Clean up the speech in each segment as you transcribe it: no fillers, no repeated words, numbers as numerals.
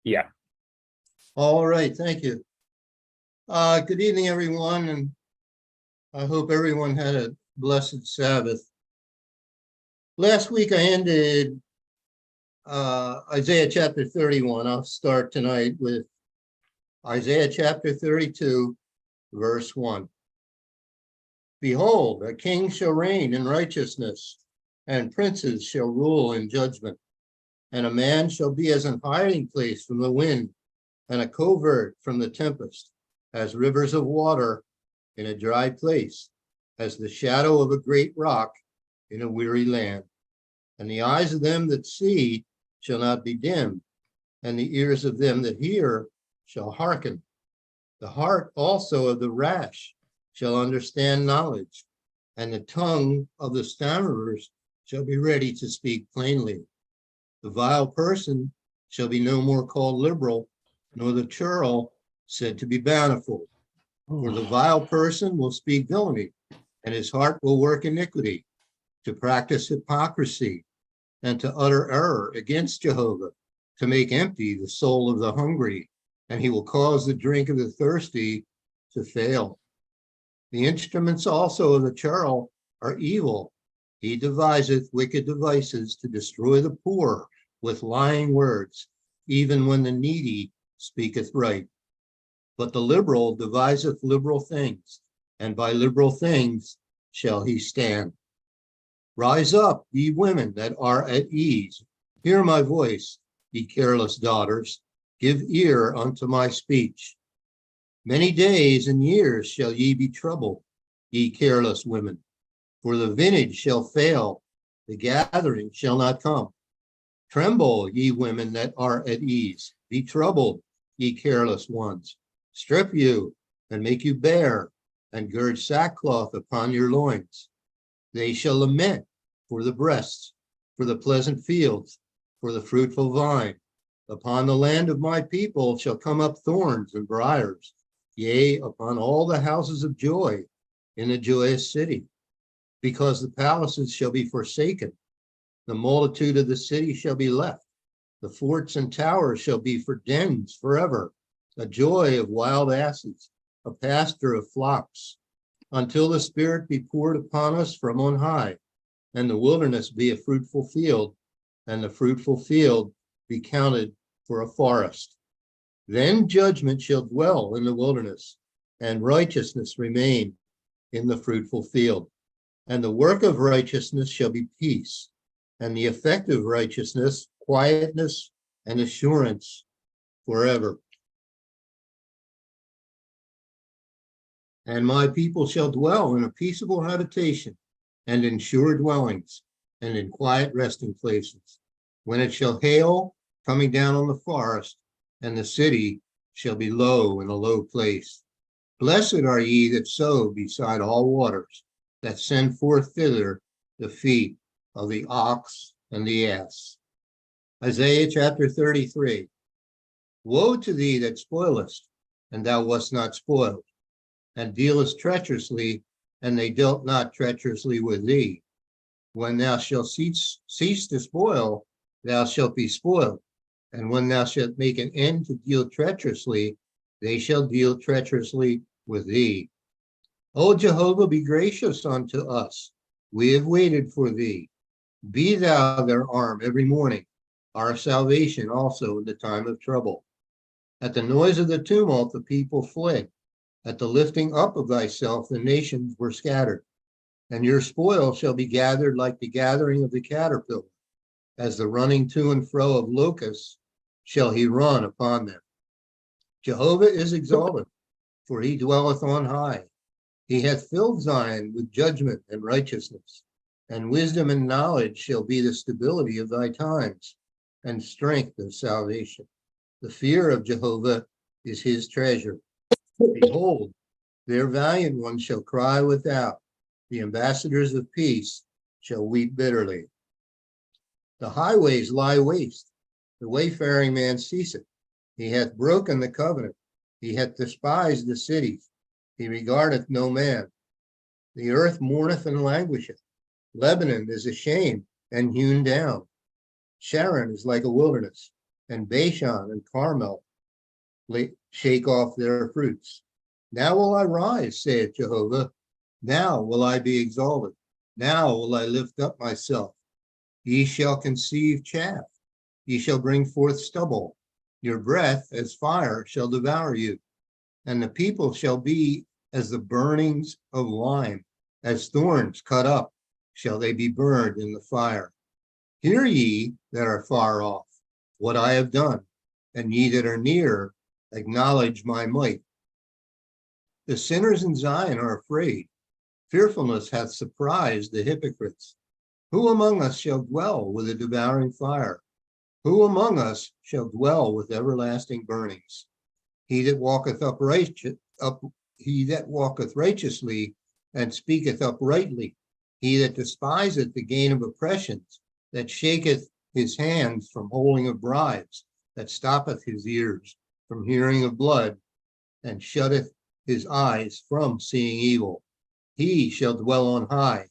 Yeah. All right, thank you. Good evening, everyone, and I hope everyone had a blessed Sabbath. Last week I ended Isaiah chapter 31. I'll start tonight with Isaiah chapter 32, verse 1. Behold, a king shall reign in righteousness, and princes shall rule in judgment. And a man shall be as an hiding place from the wind, and a covert from the tempest, as rivers of water in a dry place, as the shadow of a great rock in a weary land. And the eyes of them that see shall not be dimmed, and the ears of them that hear shall hearken. The heart also of the rash shall understand knowledge, and the tongue of the stammerers shall be ready to speak plainly. The vile person shall be no more called liberal, nor the churl said to be bountiful. For the vile person will speak villainy, and his heart will work iniquity, to practice hypocrisy, and to utter error against Jehovah, to make empty the soul of the hungry, and he will cause the drink of the thirsty to fail. The instruments also of the churl are evil. He deviseth wicked devices to destroy the poor with lying words, even when the needy speaketh right. But the liberal deviseth liberal things, and by liberal things shall he stand. Rise up, ye women that are at ease. Hear my voice, ye careless daughters. Give ear unto my speech. Many days and years shall ye be troubled, ye careless women. For the vintage shall fail, the gathering shall not come. Tremble, ye women that are at ease. Be troubled, ye careless ones. Strip you and make you bare, and gird sackcloth upon your loins. They shall lament for the breasts, for the pleasant fields, for the fruitful vine. Upon the land of my people shall come up thorns and briars, yea, upon all the houses of joy in the joyous city. Because the palaces shall be forsaken, the multitude of the city shall be left. The forts and towers shall be for dens forever, a joy of wild asses, a pasture of flocks, until the Spirit be poured upon us from on high, and the wilderness be a fruitful field, and the fruitful field be counted for a forest. Then judgment shall dwell in the wilderness, and righteousness remain in the fruitful field. And the work of righteousness shall be peace, and the effect of righteousness, quietness and assurance forever. And my people shall dwell in a peaceable habitation, and in sure dwellings, and in quiet resting places. When it shall hail, coming down on the forest, and the city shall be low in a low place. Blessed are ye that sow beside all waters, that send forth thither the feet of the ox and the ass. Isaiah chapter 33. Woe to thee that spoilest, and thou wast not spoiled, and dealest treacherously, and they dealt not treacherously with thee. When thou shalt cease to spoil, thou shalt be spoiled. And when thou shalt make an end to deal treacherously, they shall deal treacherously with thee. O Jehovah, be gracious unto us. We have waited for thee. Be thou their arm every morning, our salvation also in the time of trouble. At the noise of the tumult, the people fled. At the lifting up of thyself, the nations were scattered. And your spoil shall be gathered like the gathering of the caterpillar. As the running to and fro of locusts shall he run upon them. Jehovah is exalted, for he dwelleth on high. He hath filled Zion with judgment and righteousness, and wisdom and knowledge shall be the stability of thy times, and strength of salvation. The fear of Jehovah is his treasure. Behold, their valiant ones shall cry without. The ambassadors of peace shall weep bitterly. The highways lie waste. The wayfaring man ceaseth. He hath broken the covenant. He hath despised the cities. He regardeth no man. The earth mourneth and languisheth. Lebanon is ashamed and hewn down. Sharon is like a wilderness, and Bashan and Carmel shake off their fruits. Now will I rise, saith Jehovah. Now will I be exalted. Now will I lift up myself. Ye shall conceive chaff. Ye shall bring forth stubble. Your breath as fire shall devour you. And the people shall be as the burnings of lime, as thorns cut up, shall they be burned in the fire. Hear ye that are far off what I have done, and ye that are near, acknowledge my might. The sinners in Zion are afraid. Fearfulness hath surprised the hypocrites. Who among us shall dwell with a devouring fire? Who among us shall dwell with everlasting burnings? He that walketh righteously and speaketh uprightly, he that despiseth the gain of oppressions, that shaketh his hands from holding of bribes, that stoppeth his ears from hearing of blood, and shutteth his eyes from seeing evil. He shall dwell on high.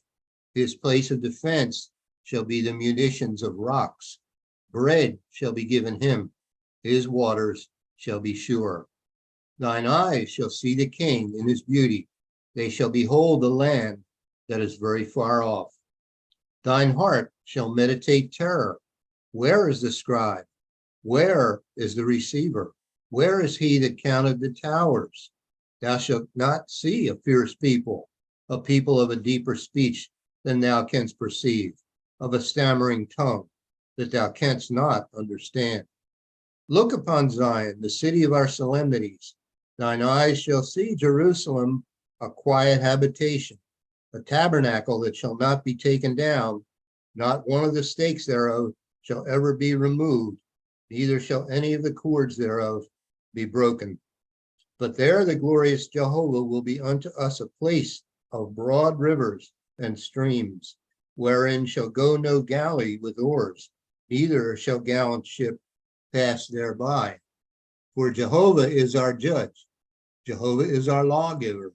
His place of defense shall be the munitions of rocks. Bread shall be given him. His waters shall be sure. Thine eyes shall see the king in his beauty. They shall behold the land that is very far off. Thine heart shall meditate terror. Where is the scribe? Where is the receiver? Where is he that counted the towers? Thou shalt not see a fierce people, a people of a deeper speech than thou canst perceive, of a stammering tongue that thou canst not understand. Look upon Zion, the city of our solemnities. Thine eyes shall see Jerusalem, a quiet habitation, a tabernacle that shall not be taken down. Not one of the stakes thereof shall ever be removed, neither shall any of the cords thereof be broken. But there the glorious Jehovah will be unto us a place of broad rivers and streams, wherein shall go no galley with oars, neither shall gallant ship pass thereby. For Jehovah is our judge. Jehovah is our lawgiver.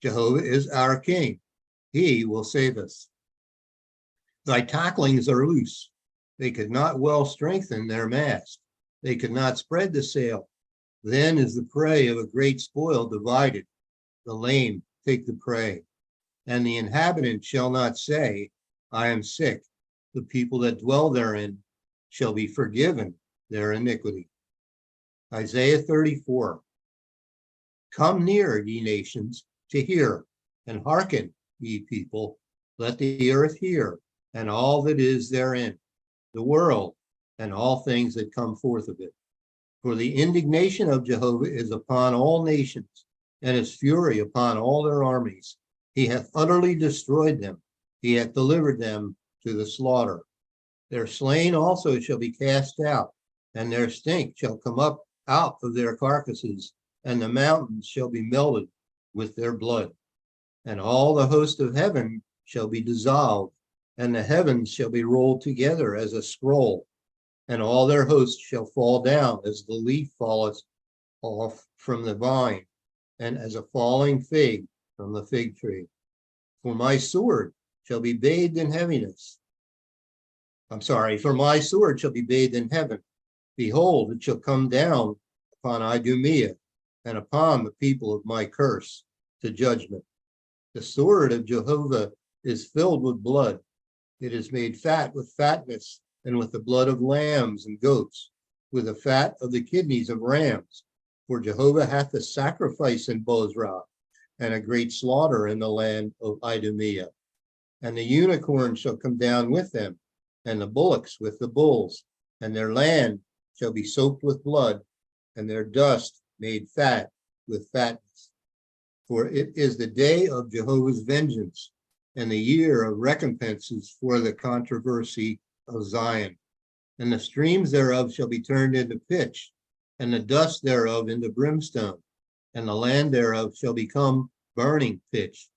Jehovah is our king. He will save us. Thy tacklings are loose. They could not well strengthen their mast. They could not spread the sail. Then is the prey of a great spoil divided. The lame take the prey. And the inhabitant shall not say, I am sick. The people that dwell therein shall be forgiven their iniquity. Isaiah 34. Come near, ye nations, to hear, and hearken, ye people. Let the earth hear, and all that is therein, the world, and all things that come forth of it. For the indignation of Jehovah is upon all nations, and his fury upon all their armies. He hath utterly destroyed them. He hath delivered them to the slaughter. Their slain also shall be cast out, and their stink shall come up out of their carcasses, and the mountains shall be melted with their blood. And all the host of heaven shall be dissolved, and the heavens shall be rolled together as a scroll, and all their hosts shall fall down as the leaf falleth off from the vine, and as a falling fig from the fig tree. For my sword shall be bathed in heaviness. For my sword shall be bathed in heaven. Behold, it shall come down upon Idumea and upon the people of my curse to judgment. The sword of Jehovah is filled with blood. It is made fat with fatness, and with the blood of lambs and goats, with the fat of the kidneys of rams. For Jehovah hath a sacrifice in Bozrah, and a great slaughter in the land of Idumea. And the unicorn shall come down with them, and the bullocks with the bulls, and their land shall be soaked with blood, and their dust made fat with fatness. For it is the day of Jehovah's vengeance, and the year of recompenses for the controversy of Zion. And the streams thereof shall be turned into pitch, and the dust thereof into brimstone, and the land thereof shall become burning pitch.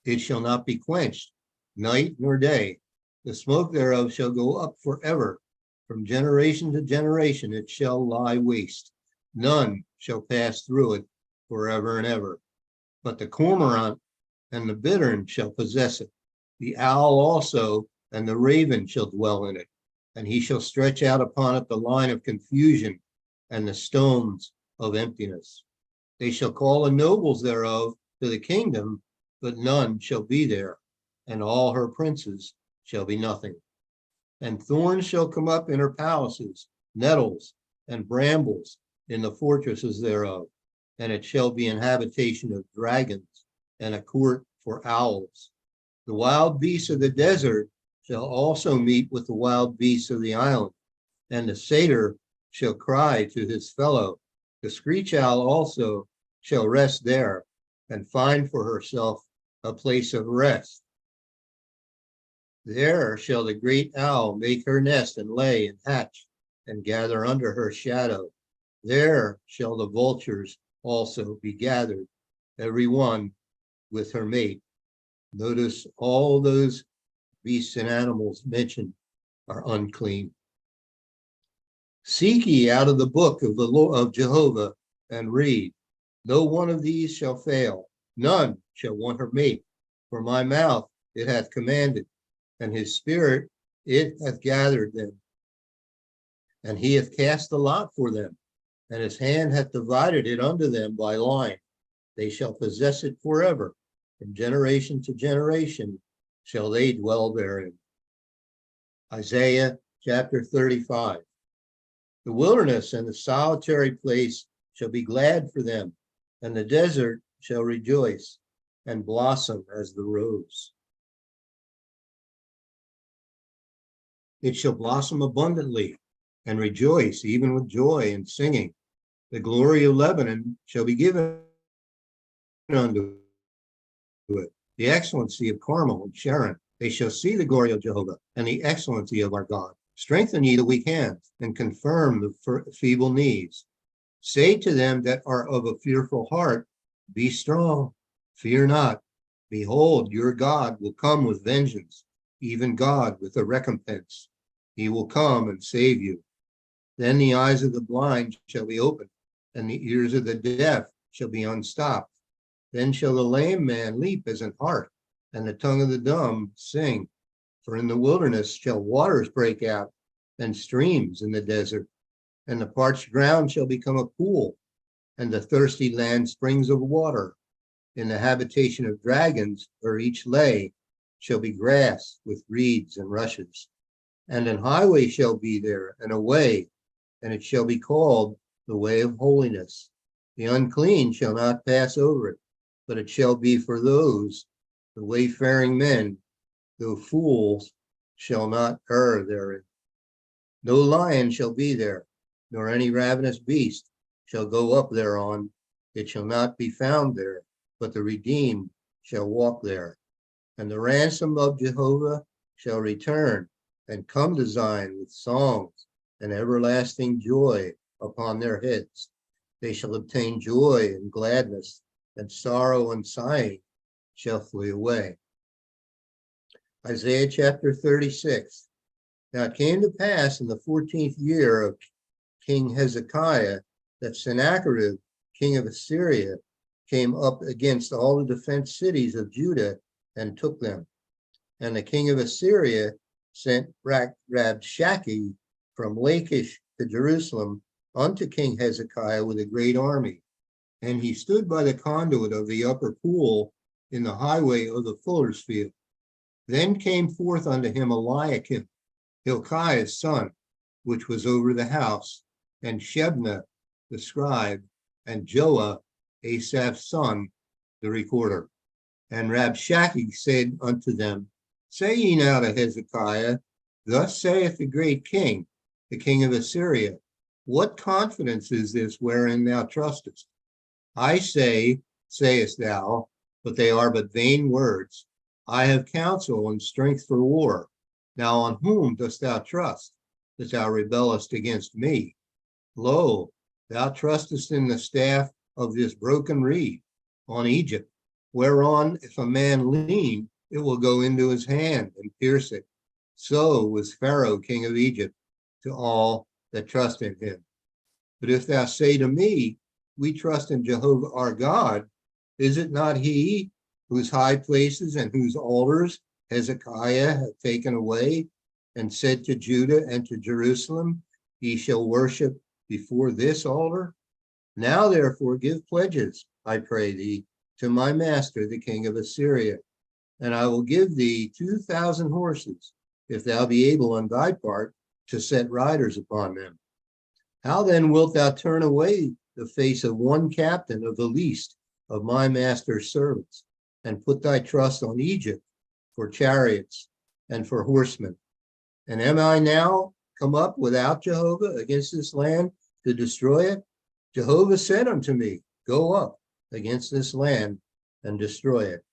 It shall not be quenched, night nor day. The smoke thereof shall go up forever. From generation to generation it shall lie waste. None shall pass through it forever and ever. But the cormorant and the bittern shall possess it. The owl also and the raven shall dwell in it. and he shall stretch out upon it the line of confusion and the stones of emptiness. They shall call the nobles thereof to the kingdom, but none shall be there, and all her princes shall be nothing. And thorns shall come up in her palaces, nettles and brambles in the fortresses thereof, and it shall be an habitation of dragons and a court for owls. The wild beasts of the desert shall also meet with the wild beasts of the island, and the satyr shall cry to his fellow. The screech owl also shall rest there and find for herself a place of rest. There shall the great owl make her nest and lay and hatch and gather under her shadow. There shall the vultures also be gathered, every one with her mate. Notice all those beasts and animals mentioned are unclean. Seek ye out of the book of the Lord of Jehovah and read. No one of these shall fail, none shall want her mate. For my mouth it hath commanded, and his spirit it hath gathered them. And he hath cast the lot for them, and his hand hath divided it unto them by line. They shall possess it forever. From generation to generation shall they dwell therein. Isaiah chapter 35. The wilderness and the solitary place shall be glad for them, and the desert shall rejoice and blossom as the rose. It shall blossom abundantly and rejoice, even with joy and singing. The glory of Lebanon shall be given unto it, the excellency of Carmel and Sharon. They shall see the glory of Jehovah and the excellency of our God. Strengthen ye the weak hands and confirm the feeble knees. Say to them that are of a fearful heart, be strong, fear not. Behold, your God will come with vengeance, even God with a recompense. He will come and save you. Then the eyes of the blind shall be opened, and the ears of the deaf shall be unstopped. Then shall the lame man leap as an hart, and the tongue of the dumb sing. For in the wilderness shall waters break out, and streams in the desert. And the parched ground shall become a pool, and the thirsty land springs of water. In the habitation of dragons, where each lay, shall be grass with reeds and rushes. And an highway shall be there, and a way, and it shall be called the way of holiness. The unclean shall not pass over it, but it shall be for those, the wayfaring men, though fools shall not err therein. No lion shall be there, nor any ravenous beast shall go up thereon. It shall not be found there, but the redeemed shall walk there. And the ransom of Jehovah shall return and come to Zion with songs and everlasting joy upon their heads. They shall obtain joy and gladness, and sorrow and sighing shall flee away. Isaiah chapter 36. Now it came to pass in the 14th year of King Hezekiah that Sennacherib, king of Assyria, came up against all the defense cities of Judah and took them. And the king of Assyria sent Rabshakeh from Lachish to Jerusalem unto King Hezekiah with a great army. And he stood by the conduit of the upper pool in the highway of the fuller's field. Then came forth unto him Eliakim, Hilkiah's son, which was over the house, and Shebna the scribe, and Joah, Asaph's son, the recorder. And Rabshakeh said unto them, Say ye now to Hezekiah, Thus saith the great king, the king of Assyria, What confidence is this wherein thou trustest? I say, sayest thou, but they are but vain words. I have counsel and strength for war. Now on whom dost thou trust, that thou rebellest against me? Lo, thou trustest in the staff of this broken reed, on Egypt, whereon if a man lean, it will go into his hand and pierce it. So was Pharaoh king of Egypt to all that trust in him. But if thou say to me, We trust in Jehovah our God, is it not he whose high places and whose altars Hezekiah hath taken away, and said to Judah and to Jerusalem, Ye shall worship before this altar? Now therefore give pledges, I pray thee, to my master, the king of Assyria, and I will give thee 2,000 horses, if thou be able on thy part to set riders upon them. How then wilt thou turn away the face of one captain of the least of my master's servants, and put thy trust on Egypt for chariots and for horsemen? And am I now come up without Jehovah against this land to destroy it? Jehovah said unto me, Go up against this land and destroy it.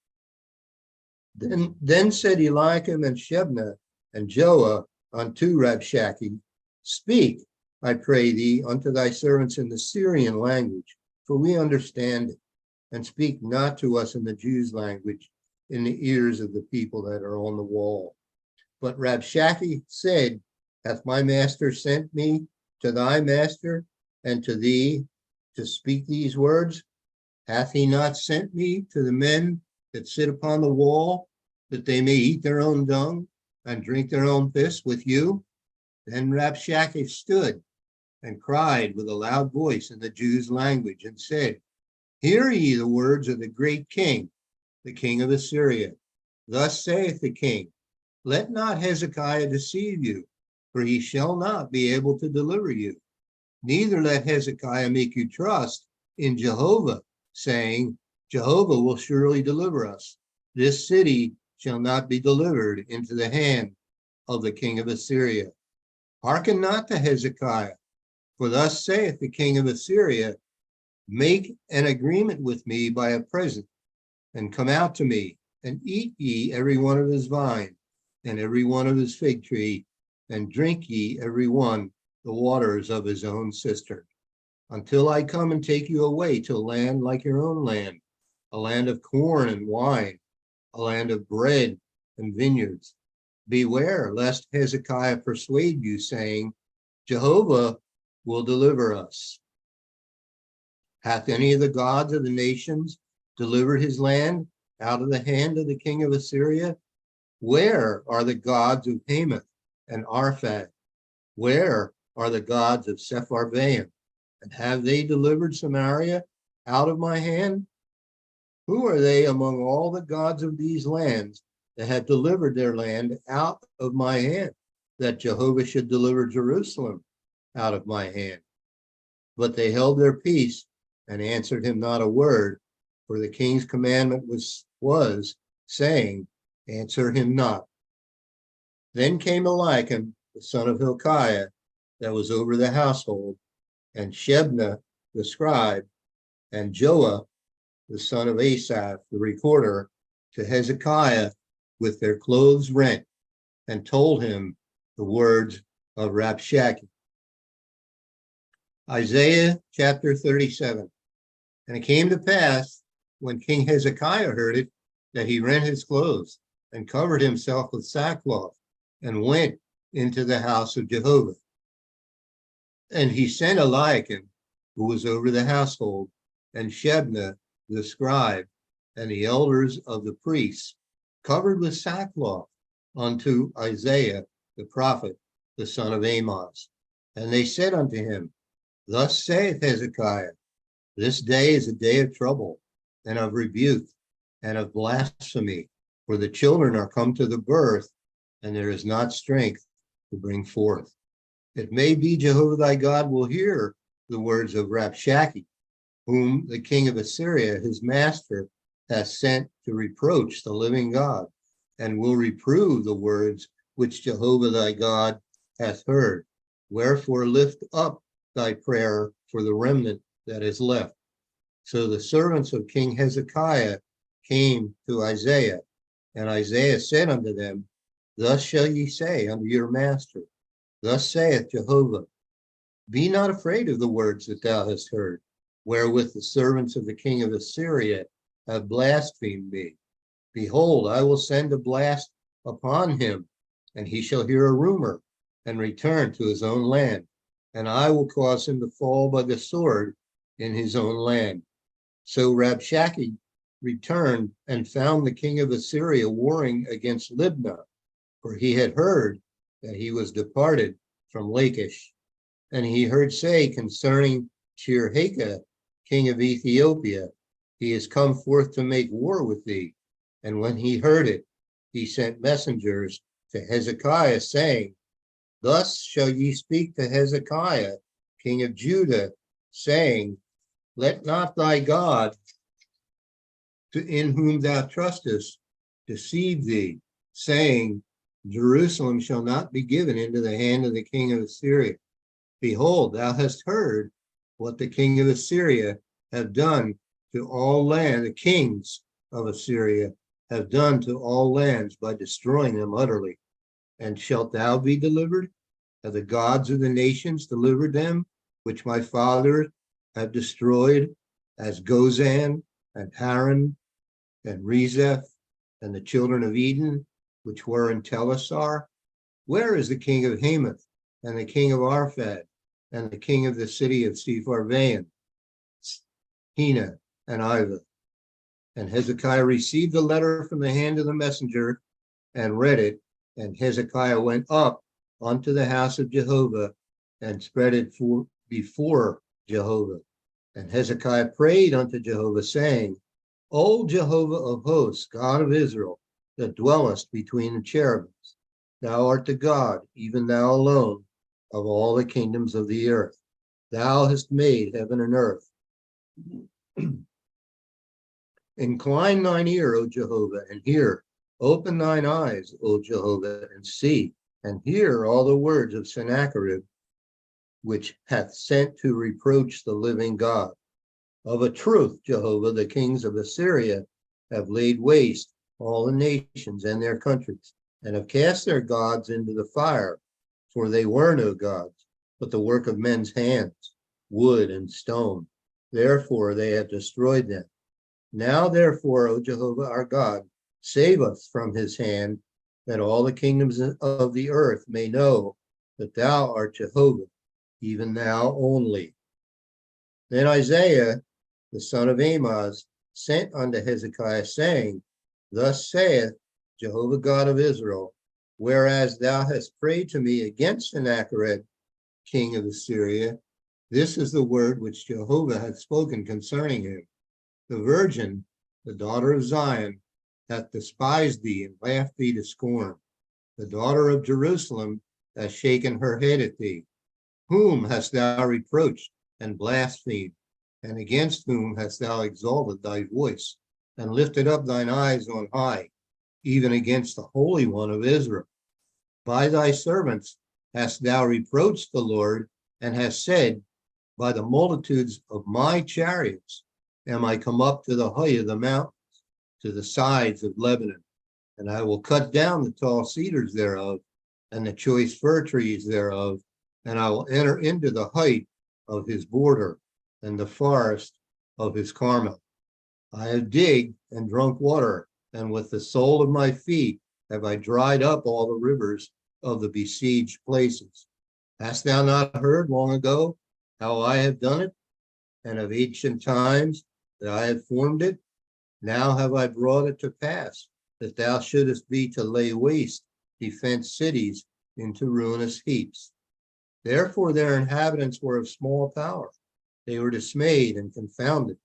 Then said Eliakim and Shebna and Joah unto Rabshakeh, Speak, I pray thee, unto thy servants in the Syrian language, for we understand it, and speak not to us in the Jews' language, in the ears of the people that are on the wall. But Rabshakeh said, Hath my master sent me to thy master and to thee to speak these words? Hath he not sent me to the men that sit upon the wall, that they may eat their own dung and drink their own piss with you? Then Rabshakeh stood and cried with a loud voice in the Jews' language and said, Hear ye the words of the great king, the king of Assyria. Thus saith the king, Let not Hezekiah deceive you, for he shall not be able to deliver you. Neither let Hezekiah make you trust in Jehovah, saying, Jehovah will surely deliver us. This city shall not be delivered into the hand of the king of Assyria. Hearken not to Hezekiah, for thus saith the king of Assyria, Make an agreement with me by a present, and come out to me, and eat ye every one of his vine, and every one of his fig tree, and drink ye every one the waters of his own cistern, until I come and take you away to a land like your own land, a land of corn and wine, a land of bread and vineyards. Beware lest Hezekiah persuade you, saying, Jehovah will deliver us. Hath any of the gods of the nations delivered his land out of the hand of the king of Assyria? Where are the gods of Hamath and Arphad? Where are the gods of Sepharvaim? And have they delivered Samaria out of my hand? Who are they among all the gods of these lands that have delivered their land out of my hand, that Jehovah should deliver Jerusalem out of my hand? But they held their peace and answered him not a word, for the king's commandment was saying, Answer him not. Then came Eliakim, the son of Hilkiah, that was over the household, and Shebna, the scribe, and Joah, the son of Asaph, the recorder, to Hezekiah with their clothes rent, and told him the words of Rabshakeh. Isaiah chapter 37. And it came to pass, when King Hezekiah heard it, that he rent his clothes and covered himself with sackcloth and went into the house of Jehovah. And he sent Eliakim, who was over the household, and Shebna, the scribe, and the elders of the priests, covered with sackcloth, unto Isaiah the prophet, the son of Amoz. And they said unto him, Thus saith Hezekiah, This day is a day of trouble, and of rebuke, and of blasphemy, for the children are come to the birth, and there is not strength to bring forth. It may be Jehovah thy God will hear the words of Rabshakeh, whom the king of Assyria, his master, hath sent to reproach the living God, and will reprove the words which Jehovah thy God hath heard. Wherefore lift up thy prayer for the remnant that is left. So the servants of King Hezekiah came to Isaiah, and Isaiah said unto them, Thus shall ye say unto your master, Thus saith Jehovah, Be not afraid of the words that thou hast heard, wherewith the servants of the king of Assyria have blasphemed me. Behold, I will send a blast upon him, and he shall hear a rumor, and return to his own land, and I will cause him to fall by the sword in his own land. So Rabshakeh returned and found the king of Assyria warring against Libnah, for he had heard that he was departed from Lachish. And he heard say concerning Tirhakah, king of Ethiopia, he is come forth to make war with thee. And when he heard it, he sent messengers to Hezekiah, saying, Thus shall ye speak to Hezekiah, king of Judah, saying, Let not thy God, in whom thou trustest, deceive thee, saying, Jerusalem shall not be given into the hand of the king of Assyria. Behold, thou hast heard what the king of Assyria have done to all land, the kings of Assyria have done to all lands by destroying them utterly. And shalt thou be delivered? Have the gods of the nations delivered them, which my fathers have destroyed, as Gozan and Haran and Rezeph and the children of Eden, which were in Telassar? Where is the king of Hamath and the king of Arphad and the king of the city of Sepharvaim, Hena and Iva? And Hezekiah received the letter from the hand of the messenger and read it. And Hezekiah went up unto the house of Jehovah and spread it before Jehovah. And Hezekiah prayed unto Jehovah, saying, O Jehovah of hosts, God of Israel, that dwellest between the cherubims, thou art the God, even thou alone, of all the kingdoms of the earth. Thou hast made heaven and earth. Incline thine ear, O Jehovah, and hear. Open thine eyes, O Jehovah, and see, and hear all the words of Sennacherib, which hath sent to reproach the living God. Of a truth, Jehovah, the kings of Assyria have laid waste all the nations and their countries, and have cast their gods into the fire, for they were no gods, but the work of men's hands, wood and stone. Therefore they have destroyed them. Now, therefore, O Jehovah our God, save us from his hand, that all the kingdoms of the earth may know that thou art Jehovah, even thou only. Then Isaiah, the son of Amoz, sent unto Hezekiah, saying, Thus saith Jehovah God of Israel, whereas thou hast prayed to me against Sennacherib, king of Assyria, this is the word which Jehovah hath spoken concerning him. The virgin, the daughter of Zion, hath despised thee and laughed thee to scorn. The daughter of Jerusalem hath shaken her head at thee. Whom hast thou reproached and blasphemed? And against whom hast thou exalted thy voice and lifted up thine eyes on high, even against the Holy One of Israel? By thy servants hast thou reproached the Lord, and hast said, By the multitudes of my chariots am I come up to the height of the mountains, to the sides of Lebanon, and I will cut down the tall cedars thereof, and the choice fir trees thereof, and I will enter into the height of his border, and the forest of his Carmel. I have digged and drunk water, and with the sole of my feet have I dried up all the rivers of the besieged places. Hast thou not heard long ago how I have done it, and of ancient times that I have formed it? Now have I brought it to pass, that thou shouldest be to lay waste defenced cities into ruinous heaps. Therefore their inhabitants were of small power. They were dismayed and confounded.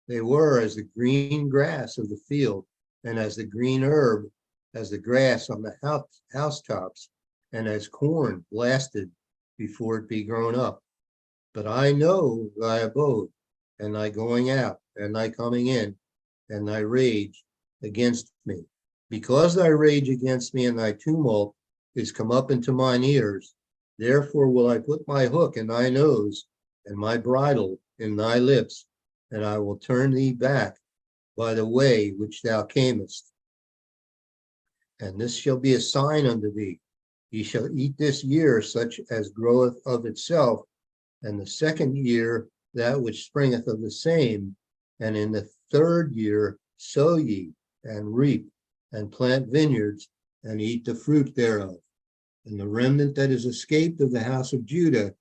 They were as the green grass of the field, and as the green herb, as the grass on the housetops, and as corn blasted before it be grown up. But I know thy abode, and thy going out, and thy coming in, and thy rage against me. Because thy rage against me and thy tumult is come up into mine ears, therefore will I put my hook in thy nose, and my bridle in thy lips, and I will turn thee back by the way which thou camest. And this shall be a sign unto thee. Ye shall eat this year such as groweth of itself, and the second year that which springeth of the same, and in the third year sow ye, and reap, and plant vineyards, and eat the fruit thereof. And the remnant that is escaped of the house of Judah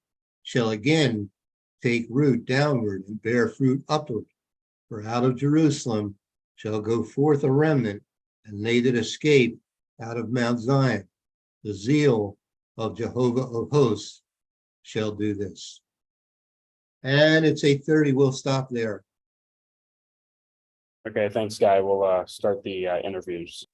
shall again take root downward and bear fruit upward. For out of Jerusalem shall go forth a remnant, and they that escape out of Mount Zion. The zeal of Jehovah of hosts shall do this. And it's 8:30. We'll stop there. Okay, thanks, Guy. We'll start the interviews.